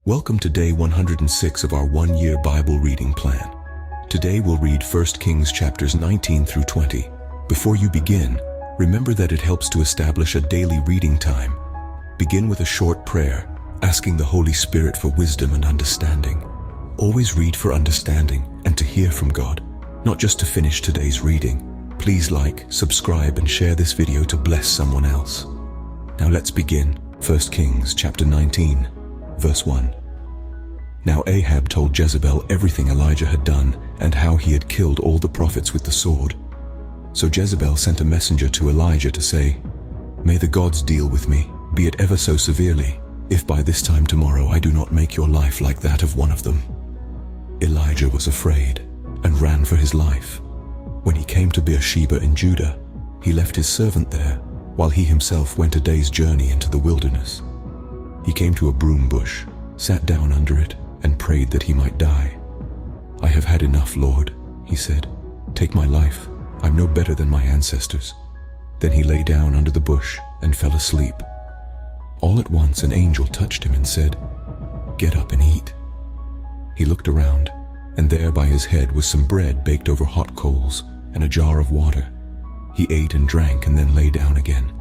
Welcome to day 106 of our one-year Bible reading plan. Today we'll read 1 Kings chapters 19 through 20. Before you begin, remember that it helps to establish a daily reading time. Begin with a short prayer, asking the Holy Spirit for wisdom and understanding. Always read for understanding and to hear from God, not just to finish today's reading. Please like, subscribe, and share this video to bless someone else. Now let's begin. 1 Kings chapter 19. Verse 1. Now Ahab told Jezebel everything Elijah had done and how he had killed all the prophets with the sword. So Jezebel sent a messenger to Elijah to say, "May the gods deal with me, be it ever so severely, if by this time tomorrow I do not make your life like that of one of them." Elijah was afraid and ran for his life. When he came to Beersheba in Judah, he left his servant there, while he himself went a day's journey into the wilderness. He came to a broom bush, sat down under it, and prayed that he might die. "I have had enough, Lord," he said. "Take my life. I'm no better than my ancestors." Then he lay down under the bush and fell asleep. All at once an angel touched him and said, "Get up and eat." He looked around, and there by his head was some bread baked over hot coals and a jar of water. He ate and drank and then lay down again.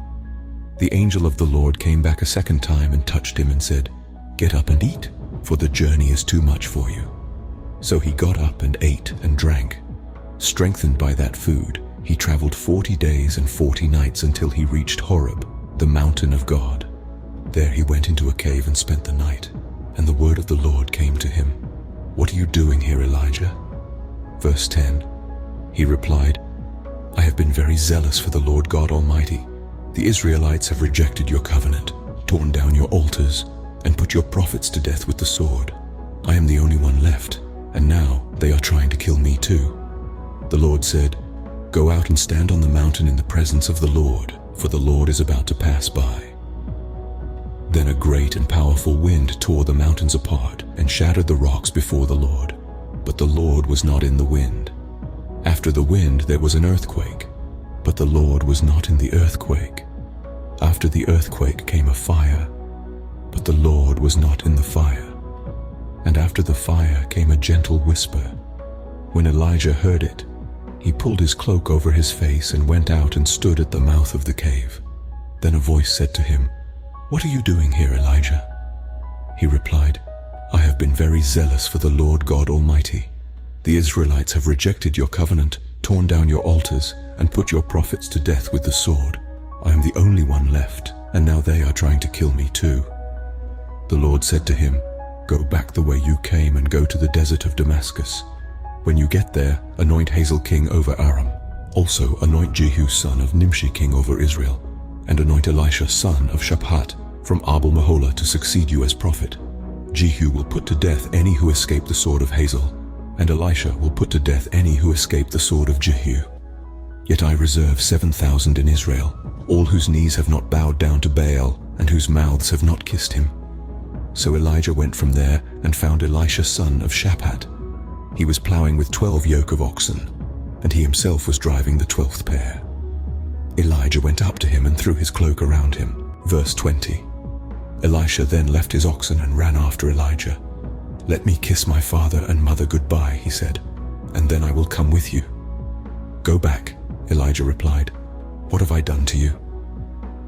The angel of the Lord came back a second time and touched him and said, "Get up and eat, for the journey is too much for you." So he got up and ate and drank. Strengthened by that food, he traveled 40 days and 40 nights until he reached Horeb, the mountain of God. There he went into a cave and spent the night, and the word of the Lord came to him. "What are you doing here, Elijah?" Verse 10. He replied, "I have been very zealous for the Lord God Almighty. The Israelites have rejected your covenant, torn down your altars, and put your prophets to death with the sword. I am the only one left, and now they are trying to kill me too." The Lord said, "Go out and stand on the mountain in the presence of the Lord, for the Lord is about to pass by." Then a great and powerful wind tore the mountains apart and shattered the rocks before the Lord, but the Lord was not in the wind. After the wind there was an earthquake, but the Lord was not in the earthquake. After the earthquake came a fire, but the Lord was not in the fire. And after the fire came a gentle whisper. When Elijah heard it, he pulled his cloak over his face and went out and stood at the mouth of the cave. Then a voice said to him, "What are you doing here, Elijah?" He replied, "I have been very zealous for the Lord God Almighty. The Israelites have rejected your covenant, torn down your altars, and put your prophets to death with the sword. I am the only one left, and now they are trying to kill me too." The Lord said to him, "Go back the way you came and go to the desert of Damascus. When you get there, anoint Hazael king over Aram. Also anoint Jehu son of Nimshi king over Israel, and anoint Elisha son of Shaphat from Abel-Meholah to succeed you as prophet. Jehu will put to death any who escape the sword of Hazael, and Elisha will put to death any who escape the sword of Jehu. Yet I reserve 7,000 in Israel, all whose knees have not bowed down to Baal, and whose mouths have not kissed him." So Elijah went from there and found Elisha son of Shaphat. He was plowing with 12 yoke of oxen, and he himself was driving the 12th pair. Elijah went up to him and threw his cloak around him. Verse 20. Elisha then left his oxen and ran after Elijah. "Let me kiss my father and mother goodbye," he said, "and then I will come with you." "Go back," Elijah replied. "What have I done to you?"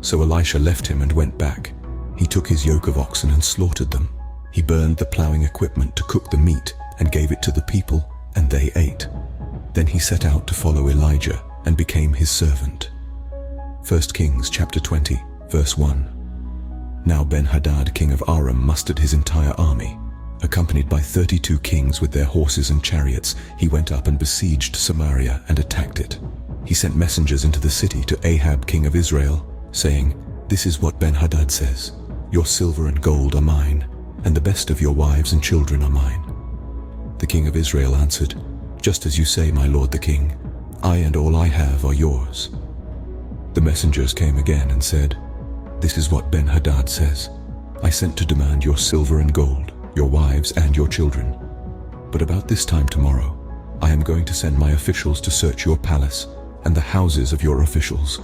So Elisha left him and went back. He took his yoke of oxen and slaughtered them. He burned the plowing equipment to cook the meat and gave it to the people, and they ate. Then he set out to follow Elijah and became his servant. 1 Kings chapter 20, verse 1. Now Ben-Hadad king of Aram mustered his entire army. Accompanied by 32 kings with their horses and chariots, he went up and besieged Samaria and attacked it. He sent messengers into the city to Ahab king of Israel, saying, "This is what Ben-Hadad says, 'Your silver and gold are mine, and the best of your wives and children are mine.' The king of Israel answered, 'Just as you say, my lord the king, I and all I have are yours.' The messengers came again and said, 'This is what Ben-Hadad says, I sent to demand your silver and gold, your wives and your children. But about this time tomorrow, I am going to send my officials to search your palace and the houses of your officials.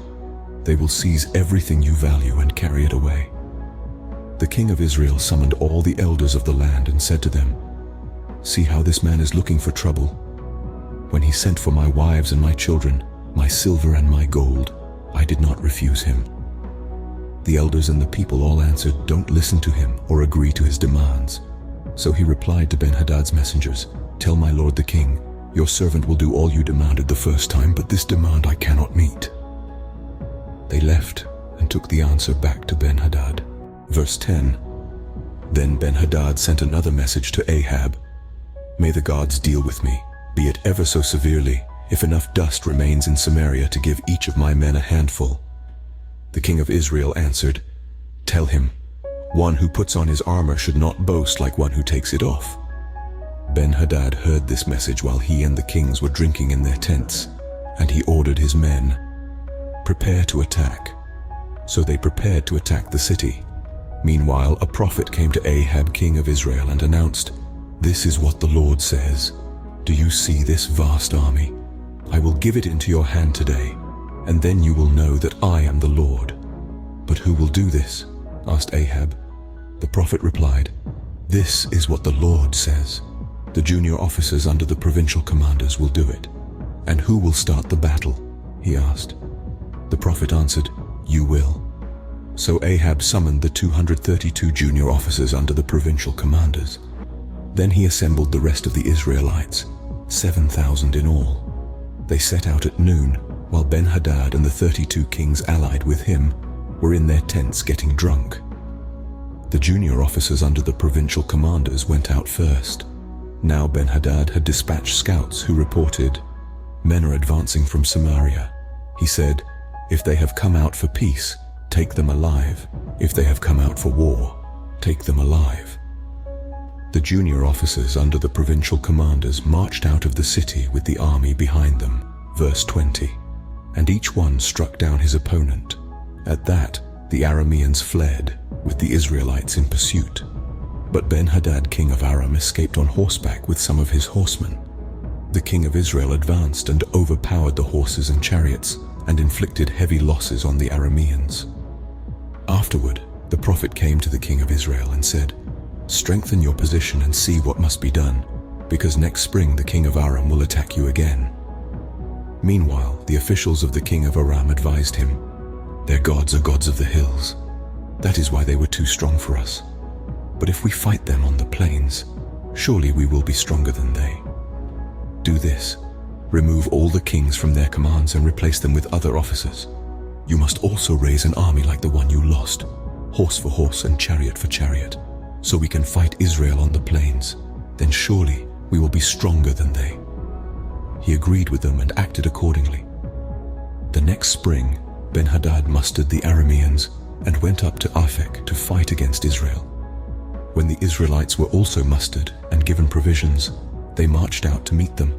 They will seize everything you value and carry it away.' The king of Israel summoned all the elders of the land and said to them, "See how this man is looking for trouble. When he sent for my wives and my children, my silver and my gold, I did not refuse him." The elders and the people all answered, "Don't listen to him or agree to his demands." So he replied to Ben-Hadad's messengers, "Tell my lord the king, your servant will do all you demanded the first time, but this demand I cannot meet." They left and took the answer back to Ben-Hadad. Verse 10. Then Ben-Hadad sent another message to Ahab, "May the gods deal with me, be it ever so severely, if enough dust remains in Samaria to give each of my men a handful." The king of Israel answered, "Tell him, one who puts on his armor should not boast like one who takes it off." Ben-Hadad heard this message while he and the kings were drinking in their tents, and he ordered his men, "Prepare to attack." So they prepared to attack the city. Meanwhile, a prophet came to Ahab, king of Israel, and announced, "This is what the Lord says. Do you see this vast army? I will give it into your hand today, and then you will know that I am the Lord." "But who will do this?" asked Ahab. The prophet replied, "This is what the Lord says. The junior officers under the provincial commanders will do it." "And who will start the battle?" he asked. The prophet answered, "You will." So Ahab summoned the 232 junior officers under the provincial commanders. Then he assembled the rest of the Israelites, 7,000 in all. They set out at noon, while Ben-Hadad and the 32 kings allied with him were in their tents getting drunk. The junior officers under the provincial commanders went out first. Now Ben-Hadad had dispatched scouts who reported, "Men are advancing from Samaria." He said, "If they have come out for peace, take them alive. If they have come out for war, take them alive." The junior officers under the provincial commanders marched out of the city with the army behind them. Verse 20. And each one struck down his opponent. At that, the Arameans fled, with the Israelites in pursuit. But Ben-Hadad, king of Aram, escaped on horseback with some of his horsemen. The king of Israel advanced and overpowered the horses and chariots, and inflicted heavy losses on the Arameans. Afterward, the prophet came to the king of Israel and said, "Strengthen your position and see what must be done, because next spring the king of Aram will attack you again." Meanwhile, the officials of the king of Aram advised him, "Their gods are gods of the hills. That is why they were too strong for us. But if we fight them on the plains, surely we will be stronger than they. Do this, remove all the kings from their commands and replace them with other officers. You must also raise an army like the one you lost, horse for horse and chariot for chariot, so we can fight Israel on the plains. Then surely we will be stronger than they." He agreed with them and acted accordingly. The next spring, Ben-Hadad mustered the Arameans and went up to Aphek to fight against Israel. When the Israelites were also mustered and given provisions, they marched out to meet them.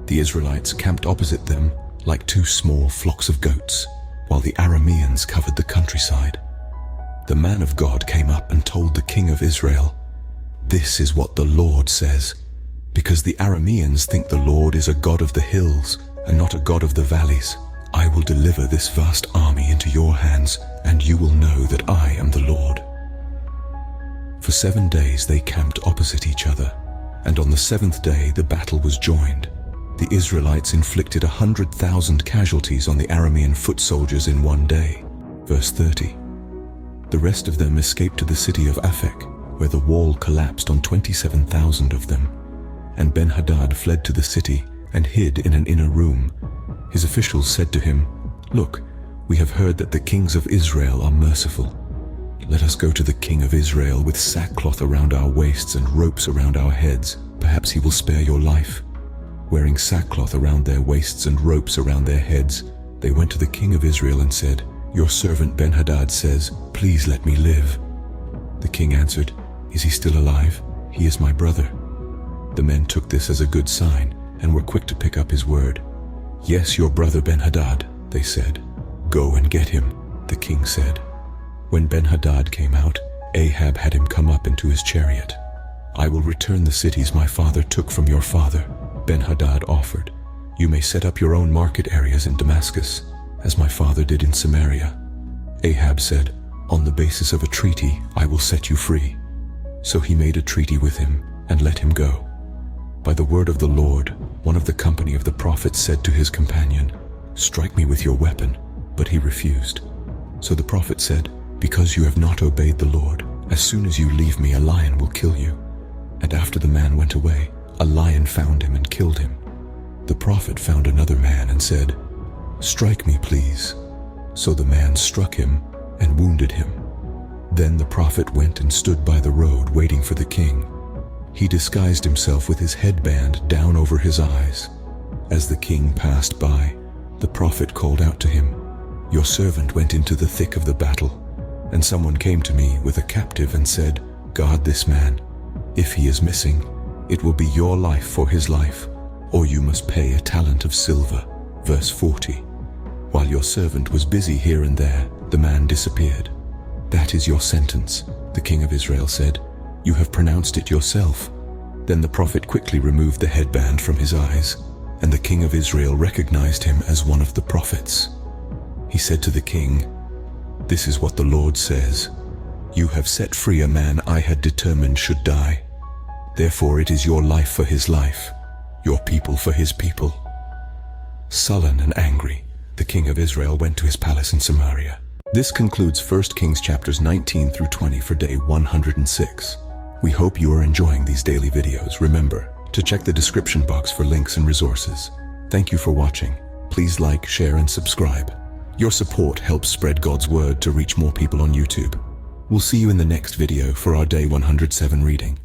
The Israelites camped opposite them like two small flocks of goats, while the Arameans covered the countryside. The man of God came up and told the king of Israel, "This is what the Lord says, because the Arameans think the Lord is a God of the hills and not a God of the valleys. I will deliver this vast army into your hands, and you will know that I am the Lord." For 7 days they camped opposite each other, and on the 7th day the battle was joined. The Israelites inflicted 100,000 casualties on the Aramean foot soldiers in one day. Verse 30. The rest of them escaped to the city of Aphek, where the wall collapsed on 27,000 of them. And Ben-Hadad fled to the city and hid in an inner room. His officials said to him, "Look, we have heard that the kings of Israel are merciful. Let us go to the king of Israel with sackcloth around our waists and ropes around our heads. Perhaps he will spare your life." Wearing sackcloth around their waists and ropes around their heads, they went to the king of Israel and said, "Your servant Ben-Hadad says, 'Please let me live.'" The king answered, "Is he still alive? He is my brother." The men took this as a good sign and were quick to pick up his word. "Yes, your brother Ben-Hadad," they said. "Go and get him," the king said. When Ben-Hadad came out, Ahab had him come up into his chariot. "I will return the cities my father took from your father," Ben-Hadad offered. "You may set up your own market areas in Damascus, as my father did in Samaria." Ahab said, On the basis of a treaty, I will set you free." So he made a treaty with him and let him go. By the word of the Lord, one of the company of the prophets said to his companion, "Strike me with your weapon," but he refused. So the prophet said, "Because you have not obeyed the Lord, as soon as you leave me, a lion will kill you." And after the man went away, a lion found him and killed him. The prophet found another man and said, "Strike me, please." So the man struck him and wounded him. Then the prophet went and stood by the road waiting for the king. He disguised himself with his headband down over his eyes. As the king passed by, the prophet called out to him, "Your servant went into the thick of the battle, and someone came to me with a captive and said, 'Guard this man. If he is missing, it will be your life for his life, or you must pay a talent of silver.'" Verse 40. While your servant was busy here and there, the man disappeared. "That is your sentence," the king of Israel said. "You have pronounced it yourself." Then the prophet quickly removed the headband from his eyes, and the king of Israel recognized him as one of the prophets. He said to the king, "This is what the Lord says. You have set free a man I had determined should die. Therefore it is your life for his life, your people for his people." Sullen and angry, the king of Israel went to his palace in Samaria. This concludes 1 Kings chapters 19 through 20 for day 106. We hope you are enjoying these daily videos. Remember to check the description box for links and resources. Thank you for watching. Please like, share, and subscribe. Your support helps spread God's word to reach more people on YouTube. We'll see you in the next video for our day 107 reading.